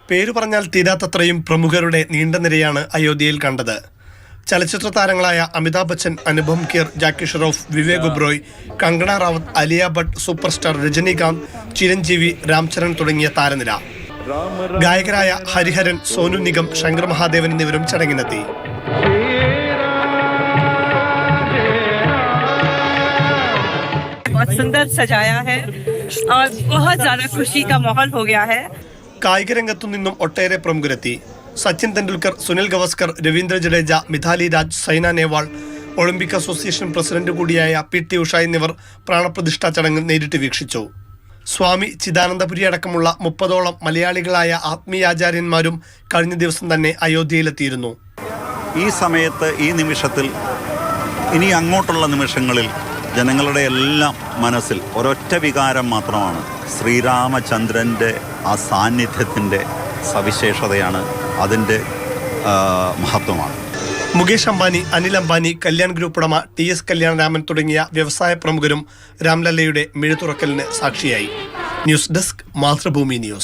പേരു പറഞ്ഞാൽ തീരാത്തത്രയും പ്രമുഖരുടെ നീണ്ട നിരയാണ് അയോധ്യയിൽ കണ്ടത്. ചലച്ചിത്ര താരങ്ങളായ അമിതാഭ് ബച്ചൻ, അനുപം ഖേർ, ജാക്കി ഷെറോഫ്, വിവേക് ഒബ്രോയ്, കങ്കണ റാവത്ത്, ആലിയ ഭട്ട്, സൂപ്പർ സ്റ്റാർ രജനീകാന്ത്, ചിരഞ്ജീവി, രാംചരൺ തുടങ്ങിയ താരനിര. ഗായകരായ ഹരിഹരൻ, സോനു നിഗം, ശങ്കർ മഹാദേവൻ എന്നിവരും ചടങ്ങിനെത്തി. बहुत सुंदर सजाया है और बहुत ज्यादा खुशी का माहौल हो गया है. കായിക രംഗത്തു നിന്നും ഒട്ടേറെ പ്രമുഖരെത്തി. Sachin Tendulkar, Sunil Gavaskar, Ravindra Jadeja, Mithali Raj, Saina Nehwal, Olympic association president കൂടിയായ PT ഉഷ എന്നിവർ പ്രാണപ്രതിഷ്ഠാ ചടങ്ങ് നേരിട്ട് വീക്ഷിച്ചു. സ്വാമി ചിദാനന്ദപുരി അടക്കമുള്ള 30ഓളം മലയാളികളായ ആത്മീയാചാര്യന്മാരും കഴിഞ്ഞ ദിവസം തന്നെ അയോധ്യയിലെത്തിയിരുന്നു. ഈ സമയത്ത്, ഈ നിമിഷത്തിൽ, ഇനി അങ്ങോട്ടുള്ള നിമിഷങ്ങളിൽ ജനങ്ങളുടെ എല്ലാം മനസ്സിൽ ഒരൊറ്റ വികാരം മാത്രമാണ്. ശ്രീരാമചന്ദ്രൻ്റെ ആ സാന്നിധ്യത്തിൻ്റെ സവിശേഷതയാണ്, അതിൻ്റെ മഹത്വമാണ്. മുകേഷ് അംബാനി, അനിൽ അംബാനി, കല്യാൺ ഗ്രൂപ്പ് ഉടമ TS കല്യാണരാമൻ തുടങ്ങിയ വ്യവസായ പ്രമുഖരും രാംലല്ലയുടെ മിഴിതുറക്കലിന് സാക്ഷിയായി. News desk, Mathrubhumi news.